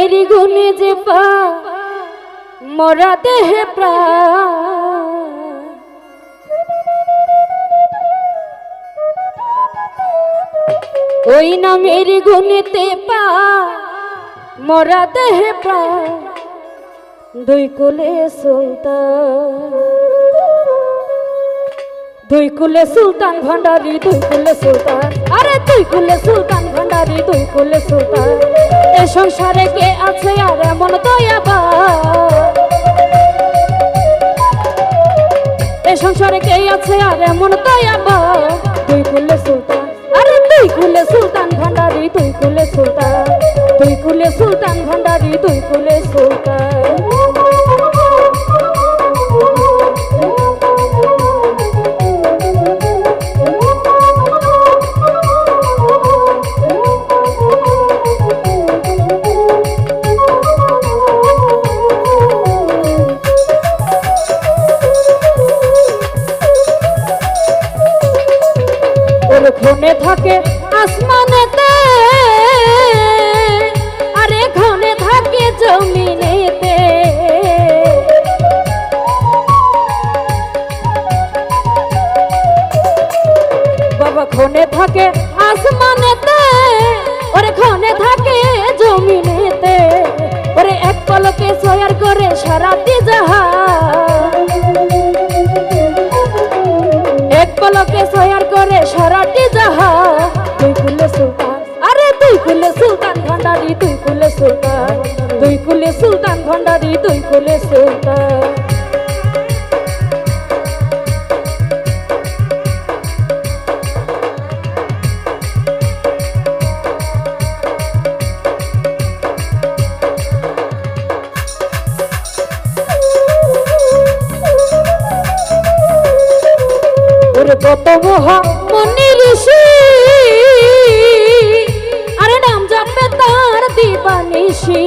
নামের গুণে যে পা মোরা দেহে প্রাণ, ওই নামের গুণেতে পা মোরা দেহে প্রাণ, দুই কুলে সুলতান, দুই কুলে সুলতান ভান্ডারি, দুই কুলে সুলতান, আরে দুই কুলে সুলতান ভান্ডারি, দুই কুলে সুলতান। এ সংসারে কে আছে আর এমন দয়াবান, এ সংসারে কে আছে আর এমন দয়াবান, দুই কুলে সুলতান, আরে দুই কুলে সুলতান ভান্ডারি, দুই কুলে সুলতান, দুই কুলে সুলতান ভান্ডারি, দুই কুলে সুলতান। ঘনে থাকে আসমানেতে, আরে ঘনে থাকে জমিনেতে, বাবা ঘনে থাকে আসমানেতে, ওরে ঘনে থাকে জমিনেতে, ওরে এক পলকে সয়ার করে সারাটি জাহান, এক পলকে সয়ার করে সারাটি জাহান, দুই কুলে সুলতান, আরে দুই কুলে সুলতান ভান্ডারি, দুই কুলে সুলতান, দুই কুলে সুলতান ভান্ডারি, দুই কুলে সুলতান। কত মহা মনি ঋষি, আরে নাম জপে তার দিবানিশি,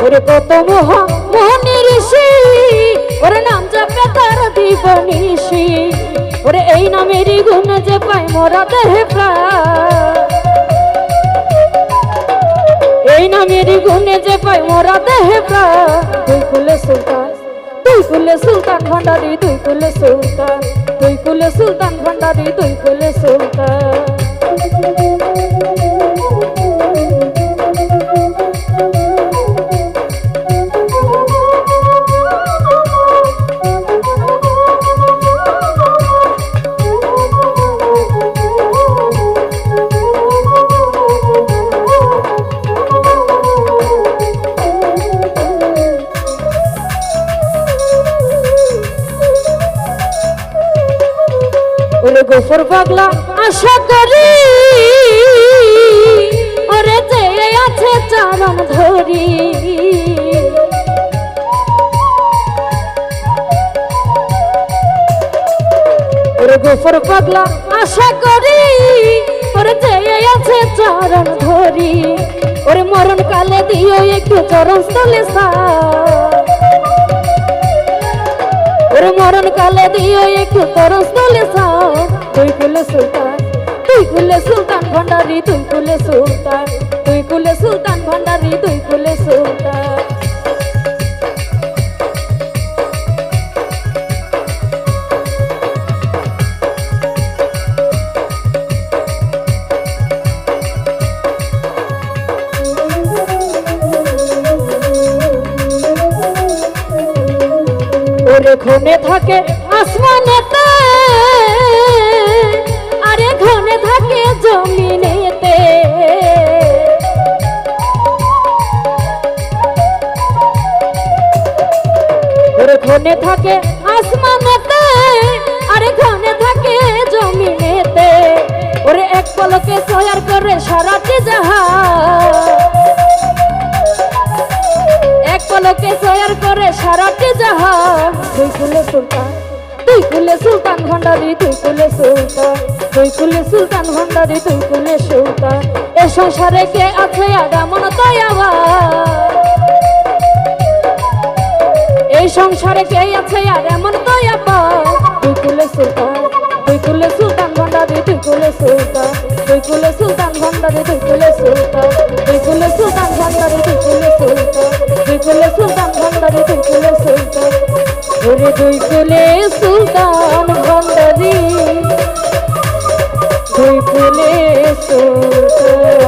ওরে কত মহা মনি ঋষি, ওরে নাম জপে তার দিবানিশি, ওরে এই নামেরই গুণ যে পাই মোরা দেহে প্রাণ, এই নামেরই গুণে যে পাই মোরা দেহে প্রাণ, দুই কুলে সুলতান, দুই কুলে সুলতান ভান্ডারি, দুই কুলে সুলতান, দুই কুলে সুলতান ভান্ডারি, দুই কুলে সুলতান। ওরে গোফর পাগলা আশা করি, ওরে যে আছে চরণ ধরি, ওরে গোফর পাগলা আশা করি, ওরে যে আছে চরণ ধরি, ওরে মরণ কালে দিও একটু চরণ স্থলে সাথ, ওরে মরণ কালে দিও একটু চরণ স্থলে সাথ, দুই কুলে সুলতান, দুই কুলে সুলতান ভান্ডারি, দুই কুলে সুলতান, দুই কুলে সুলতান ভান্ডারি, দুই কুলে সুলতান। ওরে ঘনে থাকে আসমানেতে, আরে ঘনে থাকে জমিনেতে, ওরে ঘনে থাকে আসমানেতে, আরে ঘনে থাকে জমিনেতে, ওরে এক পলকে সয়ার করে সারাটি জাহান, এক পলকে সয়ার করে সারাটি জাহান, দুই কুলে সুলতান, দুই কুলে সুলতান ভান্ডারি, দুই কুলে সুলতান, দুই কুলে সুলতান ভান্ডারি, দুই কুলে সুলতান। এ সংসারে কে আছে আগামন দয়াবান, এই সংসারে কে আছে আর এমন দয়াবান, দুই কুলে সুলতান, দুই কুলে সুলতান ভান্ডারি, দুই কুলে সুলতান দুই কুলে সুলতান ভান্ডারি দুই কুলে সুলতান দুই কুলে সুলতান ভান্ডারি দুই কুলে সুলতান দুই কুলে সুলতান ভান্ডারি দুই কুলে সুলতান ওরে দুই কুলে সুলতান ভান্ডারি দুই কুলে সুলতান